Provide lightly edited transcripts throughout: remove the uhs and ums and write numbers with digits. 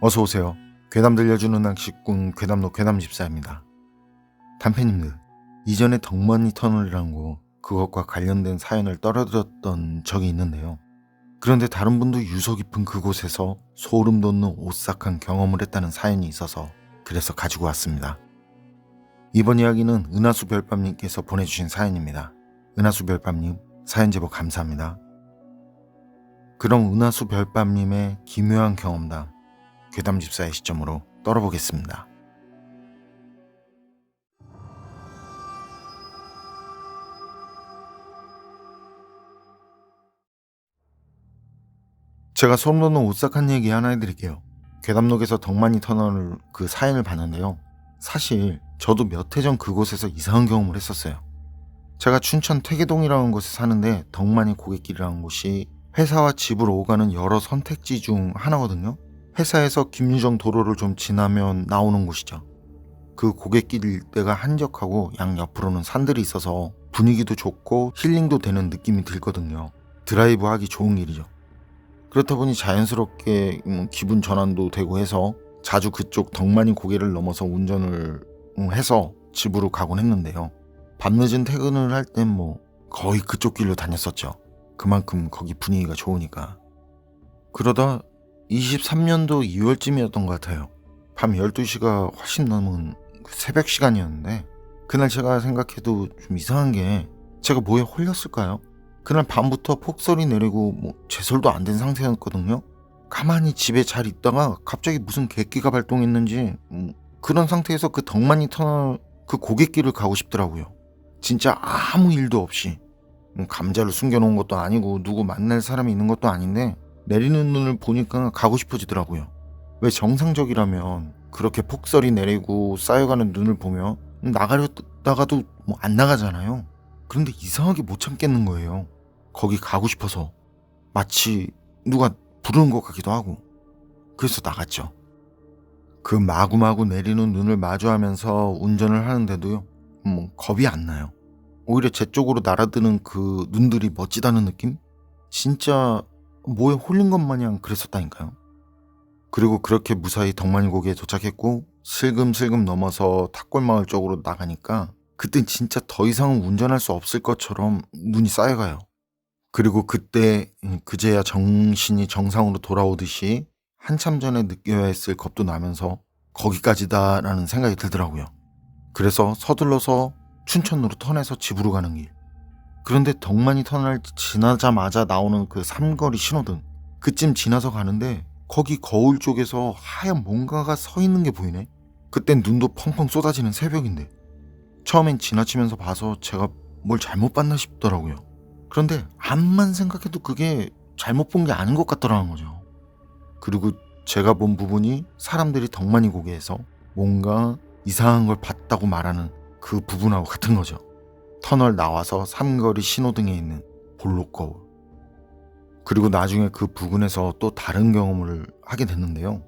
어서 오세요. 괴담 들려주는 낚시꾼 괴담로 괴담집사입니다. 단팬님들, 이전에 덕머니 터널이라는 곳, 그것과 관련된 사연을 떨어뜨렸던 적이 있는데요. 그런데 다른 분도 유서 깊은 그곳에서 소름 돋는 오싹한 경험을 했다는 사연이 있어서 그래서 가지고 왔습니다. 이번 이야기는 은하수 별밤님께서 보내주신 사연입니다. 은하수 별밤님, 사연 제보 감사합니다. 그럼 은하수 별밤님의 기묘한 경험담, 괴담집사의 시점으로 떨어보겠습니다. 제가 소름 돋는 오싹한 얘기 하나 해드릴게요. 괴담록에서 덕만이 터널 그 사연을 봤는데요. 사실 저도 몇 해 전 그곳에서 이상한 경험을 했었어요. 제가 춘천 퇴계동이라는 곳에 사는데 덕만이 고갯길이라는 곳이 회사와 집으로 오가는 여러 선택지 중 하나거든요. 회사에서 김유정 도로를 좀 지나면 나오는 곳이죠. 그 고갯길 일대가 한적하고 양 옆으로는 산들이 있어서 분위기도 좋고 힐링도 되는 느낌이 들거든요. 드라이브 하기 좋은 길이죠. 그렇다 보니 자연스럽게 기분 전환도 되고 해서 자주 그쪽 덕만이 고개를 넘어서 운전을 해서 집으로 가곤 했는데요. 밤늦은 퇴근을 할 땐 거의 그쪽 길로 다녔었죠. 그만큼 거기 분위기가 좋으니까. 그러다 23년도 2월쯤이었던 것 같아요. 밤 12시가 훨씬 넘은 새벽 시간이었는데 그날 제가 생각해도 좀 이상한 게 제가 뭐에 홀렸을까요? 그날 밤부터 폭설이 내리고 제설도 안 된 상태였거든요. 가만히 집에 잘 있다가 갑자기 무슨 객기가 발동했는지 그런 상태에서 그 덕만이 터널 그 고갯길을 가고 싶더라고요. 진짜 아무 일도 없이 감자를 숨겨놓은 것도 아니고 누구 만날 사람이 있는 것도 아닌데 내리는 눈을 보니까 가고 싶어지더라고요. 왜 정상적이라면 그렇게 폭설이 내리고 쌓여가는 눈을 보며 나가려다가도 안 나가잖아요. 그런데 이상하게 못 참겠는 거예요. 거기 가고 싶어서 마치 누가 부르는 것 같기도 하고. 그래서 나갔죠. 그 마구마구 내리는 눈을 마주하면서 운전을 하는데도요, 겁이 안 나요. 오히려 제 쪽으로 날아드는 그 눈들이 멋지다는 느낌? 진짜 뭐에 홀린 것 마냥 그랬었다니까요. 그리고 그렇게 무사히 덕만고개에 도착했고 슬금슬금 넘어서 탑골마을 쪽으로 나가니까 그땐 진짜 더 이상은 운전할 수 없을 것처럼 눈이 쌓여가요. 그리고 그때 그제야 정신이 정상으로 돌아오듯이 한참 전에 느껴야 했을 겁도 나면서 거기까지다라는 생각이 들더라고요. 그래서 서둘러서 춘천으로 턴해서 집으로 가는 길. 그런데 덕만이 터널 지나자마자 나오는 그 삼거리 신호등, 그쯤 지나서 가는데 거기 거울 쪽에서 하얀 뭔가가 서 있는 게 보이네. 그땐 눈도 펑펑 쏟아지는 새벽인데 처음엔 지나치면서 봐서 제가 뭘 잘못 봤나 싶더라고요. 그런데 암만 생각해도 그게 잘못 본 게 아닌 것 같더라는 거죠. 그리고 제가 본 부분이 사람들이 덕만이 고개에서 뭔가 이상한 걸 봤다고 말하는 그 부분하고 같은 거죠. 터널 나와서 삼거리 신호등에 있는 볼록 거울. 그리고 나중에 그 부근에서 또 다른 경험을 하게 됐는데요.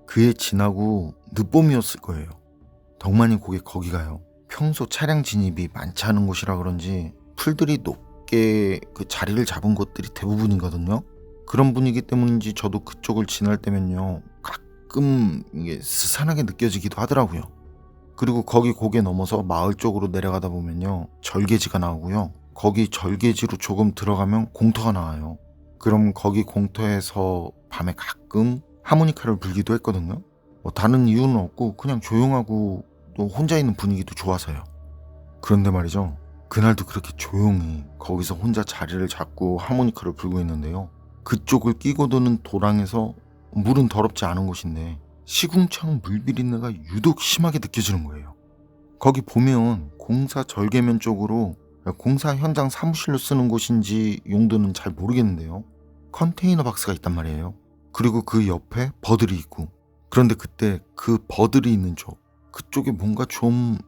그해 지나고 늦봄이었을 거예요. 덕만이 고개 거기가요. 평소 차량 진입이 많지 않은 곳이라 그런지 풀들이 높게 그 자리를 잡은 곳들이 대부분이거든요. 그런 분위기 때문인지 저도 그쪽을 지날 때면요, 가끔 이게 스산하게 느껴지기도 하더라고요. 그리고 거기 고개 넘어서 마을 쪽으로 내려가다 보면요, 절개지가 나오고요. 거기 절개지로 조금 들어가면 공터가 나와요. 그럼 거기 공터에서 밤에 가끔 하모니카를 불기도 했거든요. 다른 이유는 없고 그냥 조용하고 또 혼자 있는 분위기도 좋아서요. 그런데 말이죠, 그날도 그렇게 조용히 거기서 혼자 자리를 잡고 하모니카를 불고 있는데요. 그쪽을 끼고 도는 도랑에서 물은 더럽지 않은 곳인데 시궁창 물비린내가 유독 심하게 느껴지는 거예요. 거기 보면 공사 절개면 쪽으로, 공사 현장 사무실로 쓰는 곳인지 용도는 잘 모르겠는데요, 컨테이너 박스가 있단 말이에요. 그리고 그 옆에 버들이 있고. 그런데 그때 그 버들이 있는 쪽, 그쪽에 뭔가 좀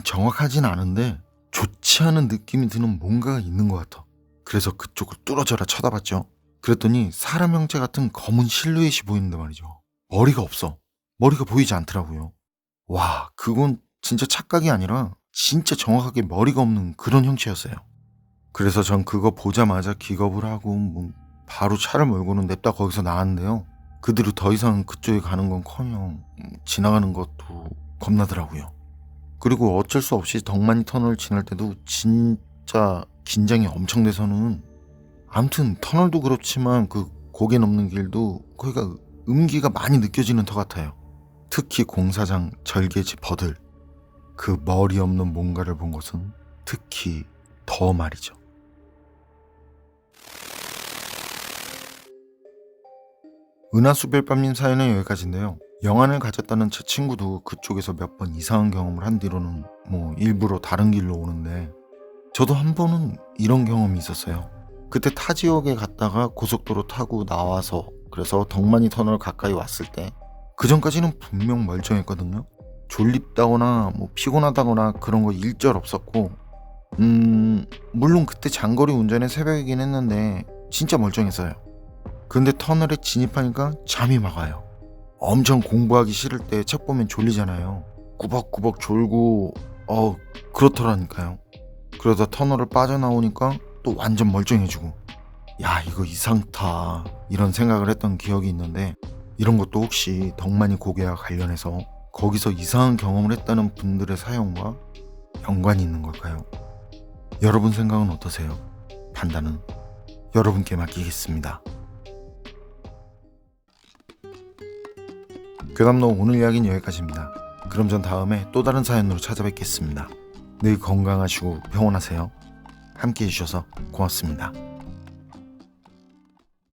정확하진 않은데 좋지 않은 느낌이 드는 뭔가가 있는 것 같아. 그래서 그쪽을 뚫어져라 쳐다봤죠. 그랬더니 사람 형체 같은 검은 실루엣이 보이는데 말이죠. 머리가 없어. 머리가 보이지 않더라고요. 와, 그건 진짜 착각이 아니라 진짜 정확하게 머리가 없는 그런 형체였어요. 그래서 전 그거 보자마자 기겁을 하고 바로 차를 몰고는 냅다 거기서 나왔는데요. 그들이 더 이상 그쪽에 가는 건커녕 지나가는 것도 겁나더라고요. 그리고 어쩔 수 없이 덕만이 터널을 지날 때도 진짜 긴장이 엄청 돼서는, 아무튼 터널도 그렇지만 그 고개 넘는 길도 거기가 음기가 많이 느껴지는 터 같아요. 특히 공사장 절개지 버들, 그 머리 없는 뭔가를 본 것은 특히 더 말이죠. 은하수별밤님 사연은 여기까지인데요. 영안을 가졌다는 제 친구도 그쪽에서 몇 번 이상한 경험을 한 뒤로는 일부러 다른 길로 오는데, 저도 한 번은 이런 경험이 있었어요. 그때 타 지역에 갔다가 고속도로 타고 나와서, 그래서 덕만이 터널 가까이 왔을 때, 그 전까지는 분명 멀쩡했거든요. 졸립다거나 피곤하다거나 그런 거 일절 없었고, 물론 그때 장거리 운전의 새벽이긴 했는데 진짜 멀쩡했어요. 근데 터널에 진입하니까 잠이 막 와요. 엄청 공부하기 싫을 때 책 보면 졸리잖아요. 꾸벅꾸벅 졸고 그렇더라니까요. 그러다 터널을 빠져나오니까 또 완전 멀쩡해지고, 야 이거 이상타 이런 생각을 했던 기억이 있는데, 이런 것도 혹시 덕만이 고개와 관련해서 거기서 이상한 경험을 했다는 분들의 사연과 연관이 있는 걸까요? 여러분 생각은 어떠세요? 판단은 여러분께 맡기겠습니다. 괴담로 오늘 이야기는 여기까지입니다. 그럼 전 다음에 또 다른 사연으로 찾아뵙겠습니다. 늘 건강하시고 평온하세요. 함께 해주셔서 고맙습니다.